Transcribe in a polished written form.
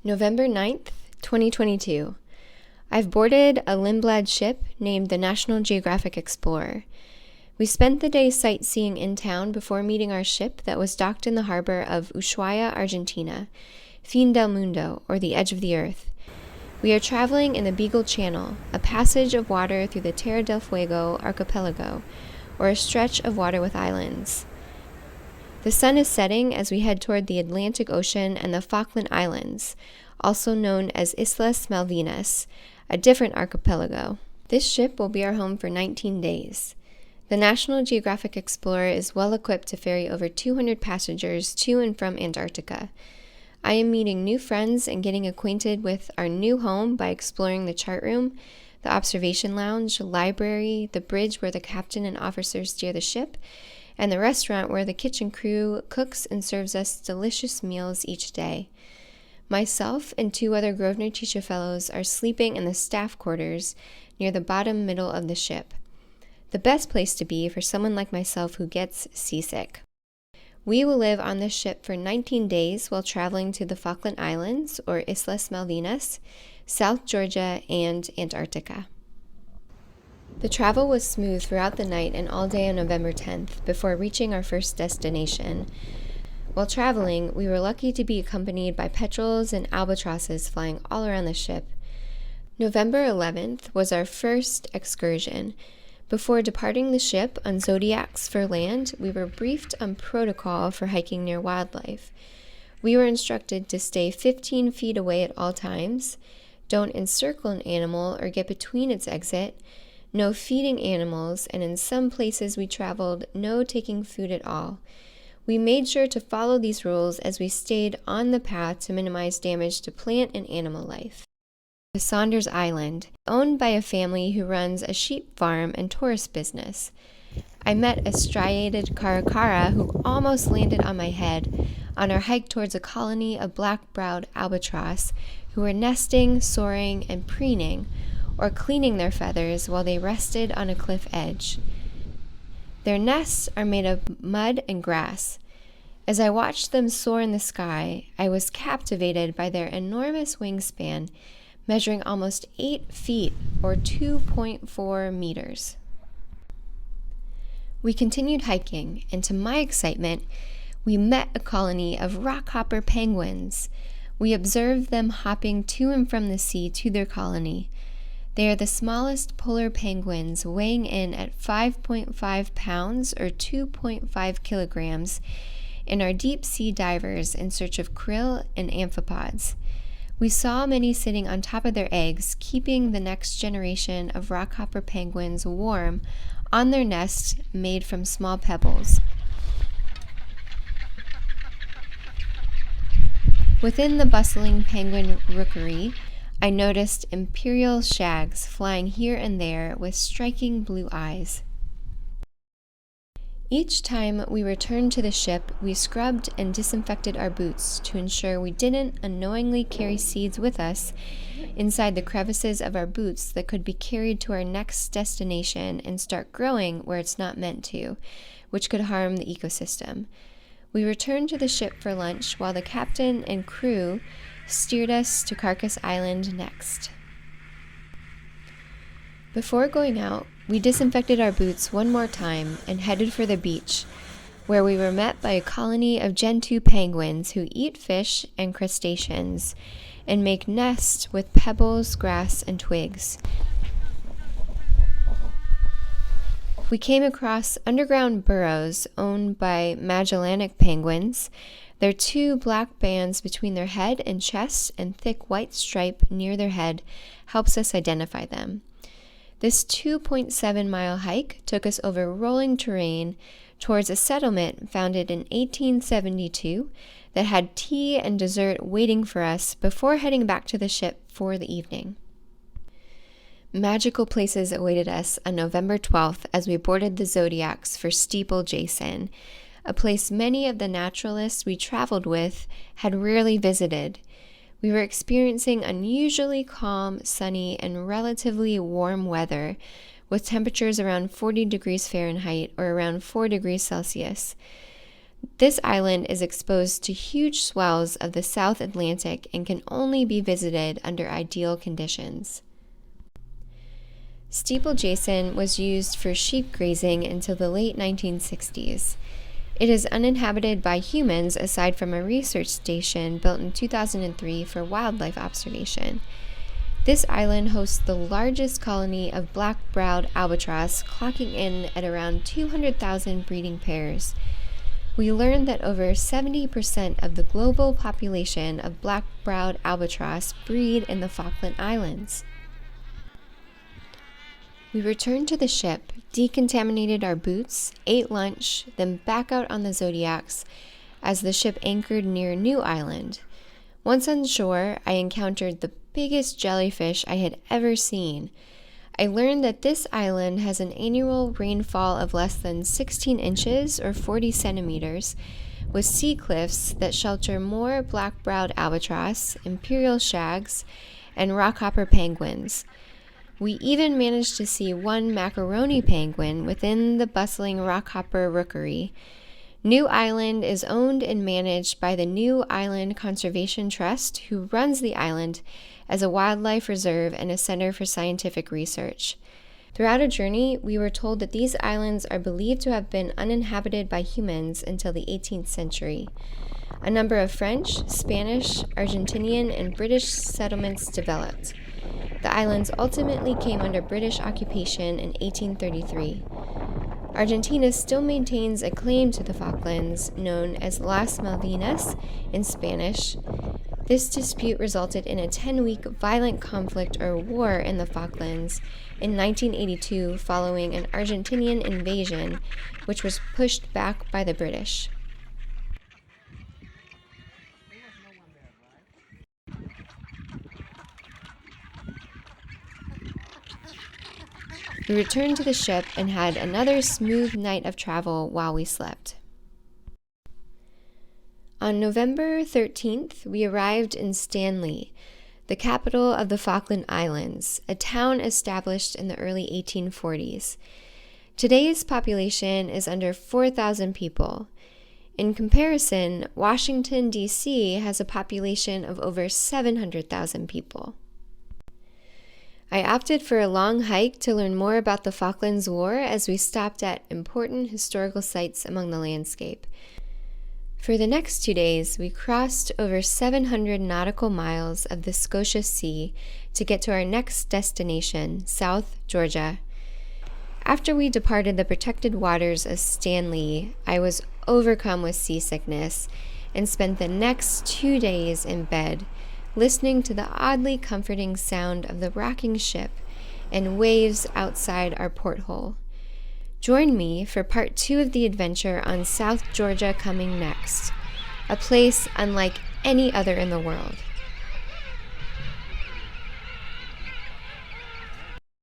November 9th, 2022. I've boarded a Lindblad ship named the National Geographic Explorer. We spent the day sightseeing in town before meeting our ship that was docked in the harbor of Ushuaia, Argentina, Fin del Mundo, or the Edge of the Earth. We are traveling in the Beagle Channel, a passage of water through the Terra del Fuego archipelago, or a stretch of water with islands. The sun is setting as we head toward the Atlantic Ocean and the Falkland Islands, also known as Islas Malvinas, a different archipelago. This ship will be our home for 19 days. The National Geographic Explorer is well equipped to ferry over 200 passengers to and from Antarctica. I am meeting new friends and getting acquainted with our new home by exploring the chart room, the observation lounge, library, the bridge where the captain and officers steer the ship, and the restaurant where the kitchen crew cooks and serves us delicious meals each day. Myself and 2 other Grosvenor teacher fellows are sleeping in the staff quarters near the bottom middle of the ship. The best place to be for someone like myself who gets seasick. We will live on this ship for 19 days while traveling to the Falkland Islands, or Islas Malvinas, South Georgia, and Antarctica. The travel was smooth throughout the night and all day on November 10th before reaching our first destination. While traveling, we were lucky to be accompanied by petrels and albatrosses flying all around the ship. November 11th was our first excursion. Before departing the ship on Zodiacs for land, we were briefed on protocol for hiking near wildlife. We were instructed to stay 15 feet away at all times, don't encircle an animal or get between its exit, no feeding animals, and in some places we traveled, no taking food at all. We made sure to follow these rules as we stayed on the path to minimize damage to plant and animal life. The Saunders Island, owned by a family who runs a sheep farm and tourist business. I met a striated caracara who almost landed on my head on our hike towards a colony of black-browed albatross who were nesting, soaring, and preening, or cleaning their feathers while they rested on a cliff edge. Their nests are made of mud and grass. As I watched them soar in the sky, I was captivated by their enormous wingspan, measuring almost 8 feet or 2.4 meters. We continued hiking, and to my excitement, we met a colony of rockhopper penguins. We observed them hopping to and from the sea to their colony. They are the smallest polar penguins, weighing in at 5.5 pounds or 2.5 kilograms, and are deep-sea divers in search of krill and amphipods. We saw many sitting on top of their eggs, keeping the next generation of rockhopper penguins warm on their nests made from small pebbles. Within the bustling penguin rookery, I noticed imperial shags flying here and there with striking blue eyes. Each time we returned to the ship, we scrubbed and disinfected our boots to ensure we didn't unknowingly carry seeds with us inside the crevices of our boots that could be carried to our next destination and start growing where it's not meant to, which could harm the ecosystem. We returned to the ship for lunch while the captain and crew steered us to Carcass Island next. Before going out, we disinfected our boots one more time and headed for the beach, where we were met by a colony of gentoo penguins who eat fish and crustaceans and make nests with pebbles, grass, and twigs. We came across underground burrows owned by Magellanic penguins. Their 2 black bands between their head and chest and thick white stripe near their head helps us identify them. This 2.7-mile hike took us over rolling terrain towards a settlement founded in 1872 that had tea and dessert waiting for us before heading back to the ship for the evening. Magical places awaited us on November 12th as we boarded the Zodiacs for Steeple Jason, a place many of the naturalists we traveled with had rarely visited. We were experiencing unusually calm, sunny, and relatively warm weather, with temperatures around 40 degrees Fahrenheit or around 4 degrees Celsius. This island is exposed to huge swells of the South Atlantic and can only be visited under ideal conditions. Steeple Jason was used for sheep grazing until the late 1960s. It is uninhabited by humans aside from a research station built in 2003 for wildlife observation. This island hosts the largest colony of black-browed albatross, clocking in at around 200,000 breeding pairs. We learned that over 70% of the global population of black-browed albatross breed in the Falkland Islands. We returned to the ship, decontaminated our boots, ate lunch, then back out on the Zodiacs as the ship anchored near a new island. Once on shore, I encountered the biggest jellyfish I had ever seen. I learned that this island has an annual rainfall of less than 16 inches or 40 centimeters, with sea cliffs that shelter more black-browed albatross, imperial shags, and rockhopper penguins. We even managed to see one macaroni penguin within the bustling rockhopper rookery. New Island is owned and managed by the New Island Conservation Trust, who runs the island as a wildlife reserve and a center for scientific research. Throughout our journey, we were told that these islands are believed to have been uninhabited by humans until the 18th century. A number of French, Spanish, Argentinian, and British settlements developed. The islands ultimately came under British occupation in 1833. Argentina still maintains a claim to the Falklands, known as Islas Malvinas in Spanish. This dispute resulted in a 10-week violent conflict or war in the Falklands in 1982 following an Argentinian invasion, which was pushed back by the British. We returned to the ship and had another smooth night of travel while we slept. On November 13th, we arrived in Stanley, the capital of the Falkland Islands, a town established in the early 1840s. Today's population is under 4,000 people. In comparison, Washington, D.C. has a population of over 700,000 people. I opted for a long hike to learn more about the Falklands War as we stopped at important historical sites among the landscape. For the next 2 days, we crossed over 700 nautical miles of the Scotia Sea to get to our next destination, South Georgia. After we departed the protected waters of Stanley, I was overcome with seasickness and spent the next 2 days in bed, listening to the oddly comforting sound of the rocking ship and waves outside our porthole. Join me for part 2 of the adventure on South Georgia coming next, a place unlike any other in the world.